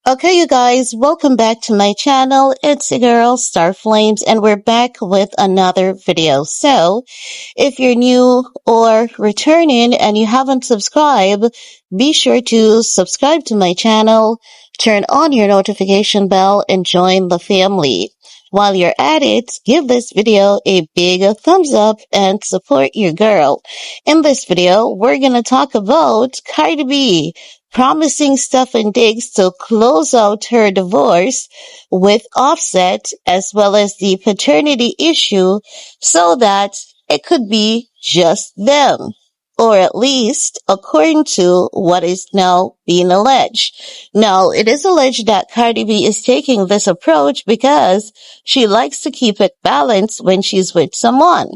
Okay, you guys, welcome back to my channel. It's your girl, Star Flames, and we're back with another video. So, if you're new or returning and you haven't subscribed, be sure to subscribe to my channel, turn on your notification bell, and join the family. While you're at it, give this video a big thumbs up and support your girl. In this video, we're gonna talk about Cardi B promising Stefon Diggs to close out her divorce with Offset as well as the paternity issue so that it could be just them. Or at least according to what is now being alleged. Now, it is alleged that Cardi B is taking this approach because she likes to keep it balanced when she's with someone.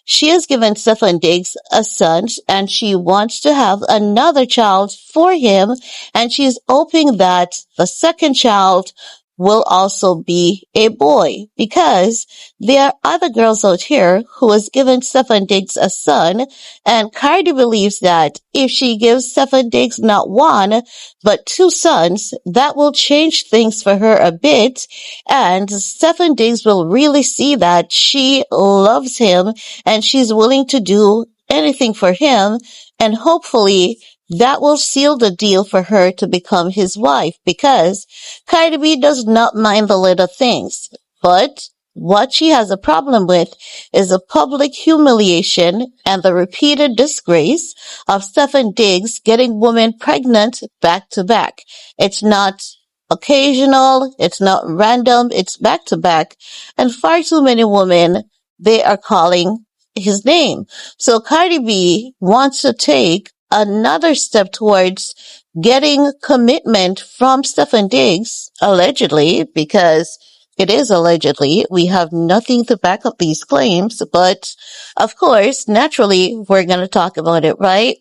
She has given Stefon Diggs a son and she wants to have another child for him, and she's hoping that the second child will also be a boy because there are other girls out here who has given Stefon Diggs a son, and Cardi believes that if she gives Stefon Diggs not one, but two sons, that will change things for her a bit, and Stefon Diggs will really see that she loves him and she's willing to do anything for him, and hopefully that will seal the deal for her to become his wife because Cardi B does not mind the little things. But what she has a problem with is the public humiliation and the repeated disgrace of Stefon Diggs getting women pregnant back to back. It's not occasional, it's not random, it's back to back. And far too many women, they are calling his name. So Cardi B wants to take another step towards getting commitment from Stefon Diggs, allegedly, because it is allegedly. We have nothing to back up these claims, but of course, naturally, we're going to talk about it, right?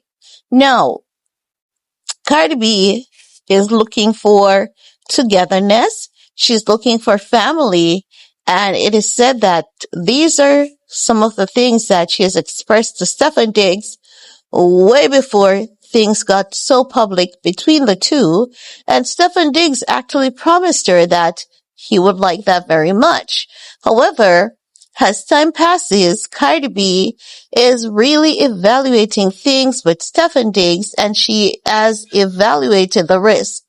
Now, Cardi B is looking for togetherness. She's looking for family. And it is said that these are some of the things that she has expressed to Stefon Diggs way before things got so public between the two. And Stefon Diggs actually promised her that he would like that very much. However, as time passes, Cardi B is really evaluating things with Stefon Diggs, and she has evaluated the risk.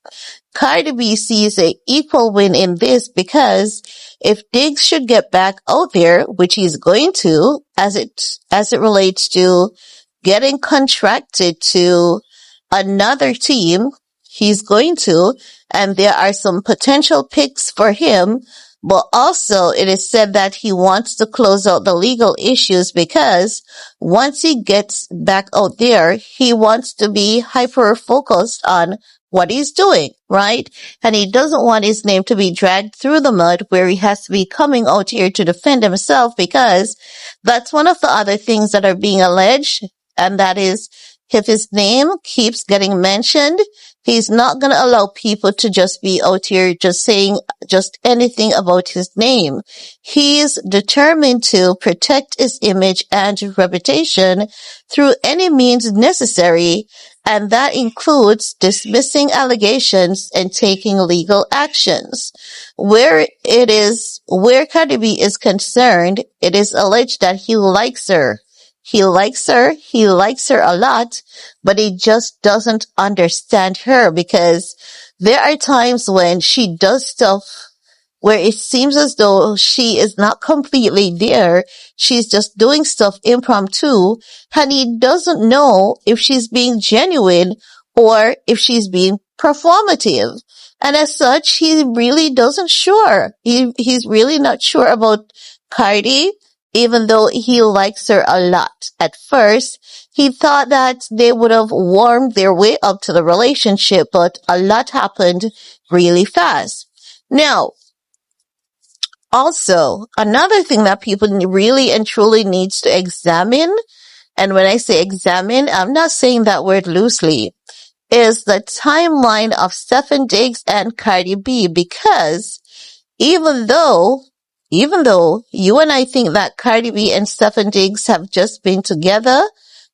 Cardi B sees an equal win in this because if Diggs should get back out there, which he's going to, as it relates to getting contracted to another team, he's going to, and there are some potential picks for him. But also it is said that he wants to close out the legal issues because once he gets back out there, he wants to be hyper focused on what he's doing, right? And he doesn't want his name to be dragged through the mud where he has to be coming out here to defend himself, because that's one of the other things that are being alleged. And that is, if his name keeps getting mentioned, he's not going to allow people to just be out here just saying just anything about his name. He's determined to protect his image and reputation through any means necessary, and that includes dismissing allegations and taking legal actions. Where Cardi B is concerned, it is alleged that he likes her. He likes her a lot, but he just doesn't understand her because there are times when she does stuff where it seems as though she is not completely there. She's just doing stuff impromptu, and he doesn't know if she's being genuine or if she's being performative. And as such, he really doesn't sure. He's really not sure about Cardi, even though he likes her a lot. At first, he thought that they would have warmed their way up to the relationship, but a lot happened really fast. Now, also, another thing that people really and truly needs to examine, and when I say examine, I'm not saying that word loosely, is the timeline of Stefon Diggs and Cardi B, because even though you and I think that Cardi B and Stefon Diggs have just been together,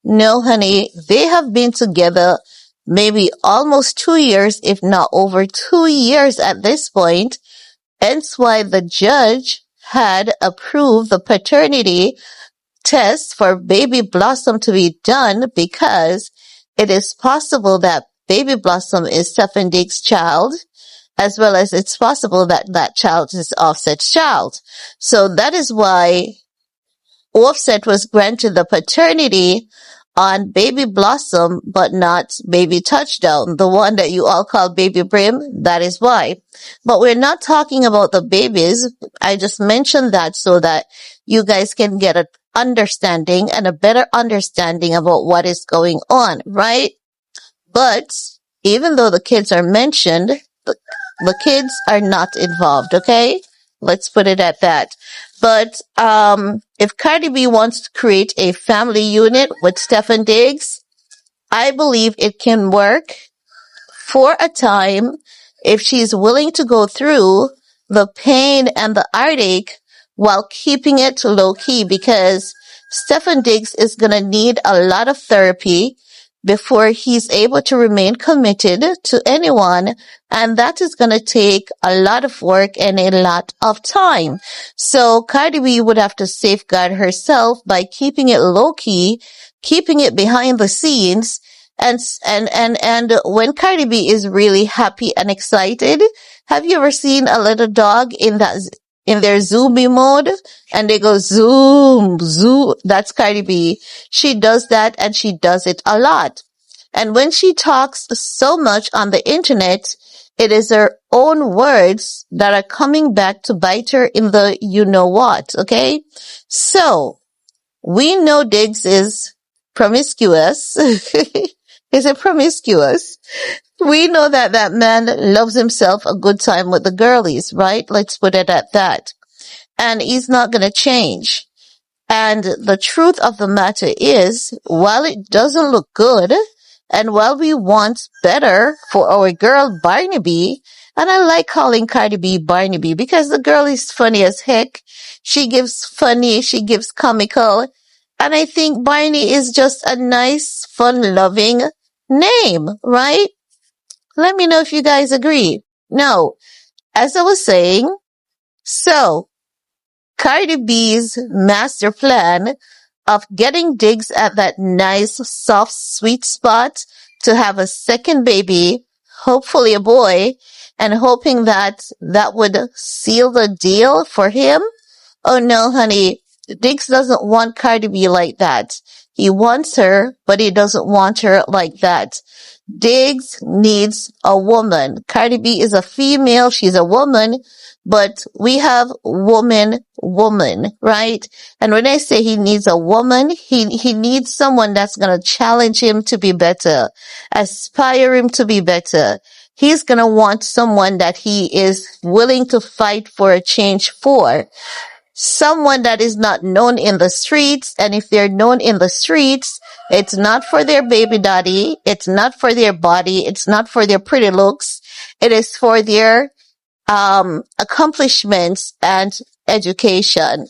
no honey, they have been together maybe almost 2 years, if not over 2 years at this point. Hence why the judge had approved the paternity test for baby Blossom to be done, because it is possible that baby Blossom is Stefon Diggs' child, as well as it's possible that that child is Offset's child. So that is why Offset was granted the paternity on Baby Blossom, but not Baby Touchdown, the one that you all call Baby Brim. That is why. But we're not talking about the babies. I just mentioned that so that you guys can get an understanding and a better understanding about what is going on, right? But even though the kids are mentioned, the kids are not involved, okay? Let's put it at that. But if Cardi B wants to create a family unit with Stefon Diggs, I believe it can work for a time if she's willing to go through the pain and the heartache while keeping it low key, because Stefon Diggs is going to need a lot of therapy before he's able to remain committed to anyone. And that is going to take a lot of work and a lot of time. So Cardi B would have to safeguard herself by keeping it low key, keeping it behind the scenes. And when Cardi B is really happy and excited, have you ever seen a little dog in their zoomy mode, and they go zoom, zoom? That's Cardi B. She does that, and she does it a lot. And when she talks so much on the internet, it is her own words that are coming back to bite her in the you know what, okay? So, we know Diggs is promiscuous. Is it promiscuous? We know that that man loves himself a good time with the girlies, right? Let's put it at that. And he's not going to change. And the truth of the matter is, while it doesn't look good, and while we want better for our girl Barnaby, and I like calling Cardi B Barnaby because the girl is funny as heck. She gives funny, she gives comical. And I think Barney is just a nice, fun-loving name, right? Let me know if you guys agree. No, as I was saying, so Cardi B's master plan of getting Diggs at that nice, soft, sweet spot to have a second baby, hopefully a boy, and hoping that that would seal the deal for him. Oh no, honey. Diggs doesn't want Cardi B like that. He wants her, but he doesn't want her like that. Diggs needs a woman. Cardi B is a female. She's a woman, but we have woman, right? And when I say he needs a woman, he needs someone that's going to challenge him to be better, aspire him to be better. He's going to want someone that he is willing to fight for a change for. Someone that is not known in the streets, and if they're known in the streets, it's not for their baby daddy, it's not for their body, it's not for their pretty looks, it is for their accomplishments and education.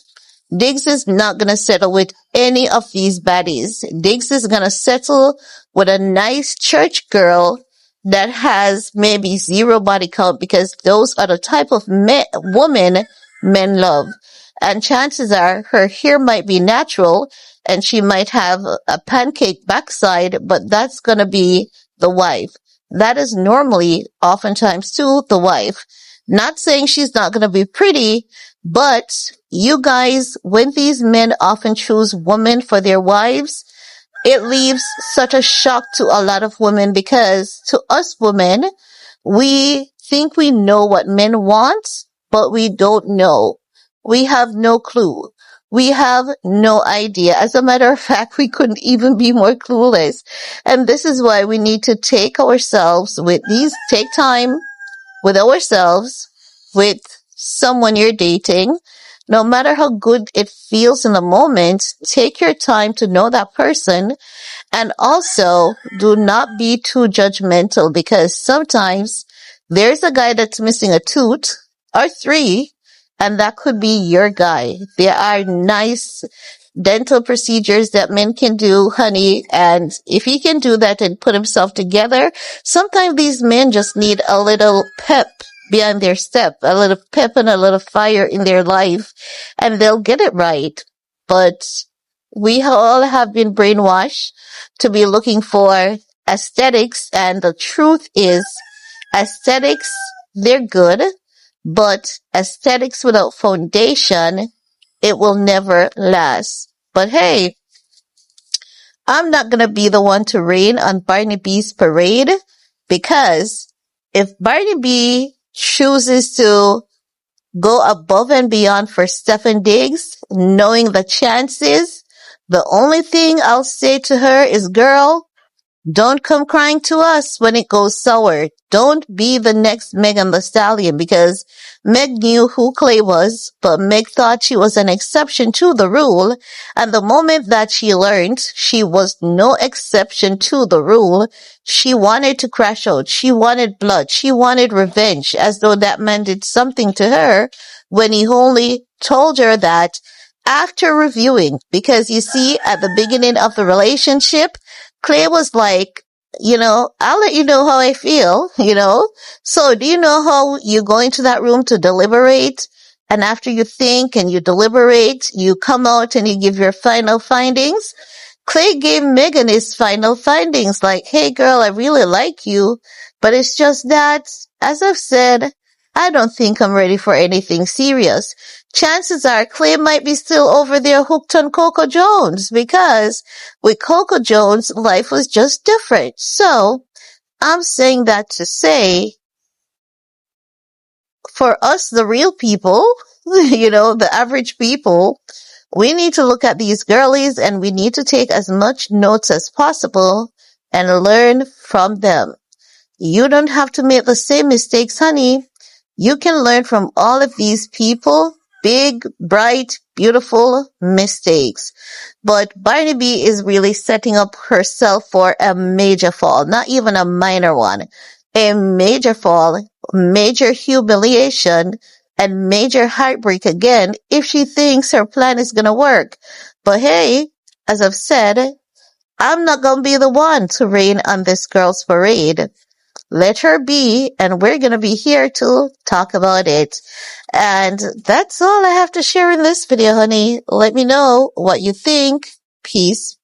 Diggs is not going to settle with any of these baddies. Diggs is going to settle with a nice church girl that has maybe zero body count, because those are the type of woman men love. And chances are her hair might be natural and she might have a pancake backside, but that's going to be the wife. That is normally, oftentimes too, the wife. Not saying she's not going to be pretty, but you guys, when these men often choose women for their wives, it leaves such a shock to a lot of women, because to us women, we think we know what men want, but we don't know. We have no clue. We have no idea. As a matter of fact, we couldn't even be more clueless. And this is why we need to take time with ourselves, with someone you're dating. No matter how good it feels in the moment, take your time to know that person. And also, do not be too judgmental, because sometimes there's a guy that's missing a tooth or three, and that could be your guy. There are nice dental procedures that men can do, honey. And if he can do that and put himself together, sometimes these men just need a little pep behind their step, a little pep and a little fire in their life, and they'll get it right. But we all have been brainwashed to be looking for aesthetics, and the truth is, aesthetics, they're good, but aesthetics without foundation, it will never last. But hey, I'm not gonna be the one to rain on Barney B's parade, because if Barney B chooses to go above and beyond for Stefon Diggs, knowing the chances, the only thing I'll say to her is, girl, don't come crying to us when it goes sour. Don't be the next Megan Thee Stallion, because Meg knew who Clay was, but Meg thought she was an exception to the rule. And the moment that she learned she was no exception to the rule, she wanted to crash out. She wanted blood. She wanted revenge, as though that man did something to her, when he only told her that after reviewing. Because you see, at the beginning of the relationship, Clay was like, I'll let you know how I feel. So do you know how you go into that room to deliberate? And after you think and you deliberate, you come out and you give your final findings. Clay gave Megan his final findings, like, hey girl, I really like you, but it's just that, as I've said, I don't think I'm ready for anything serious. Chances are Clay might be still over there hooked on Coco Jones, because with Coco Jones, life was just different. So I'm saying that to say, for us, the real people, the average people, we need to look at these girlies and we need to take as much notes as possible and learn from them. You don't have to make the same mistakes, honey. You can learn from all of these people, big, bright, beautiful mistakes. But Barney B is really setting up herself for a major fall, not even a minor one. A major fall, major humiliation, and major heartbreak again if she thinks her plan is going to work. But hey, as I've said, I'm not going to be the one to rain on this girl's parade. Let her be, and we're going to be here to talk about it. And that's all I have to share in this video, honey. Let me know what you think. Peace.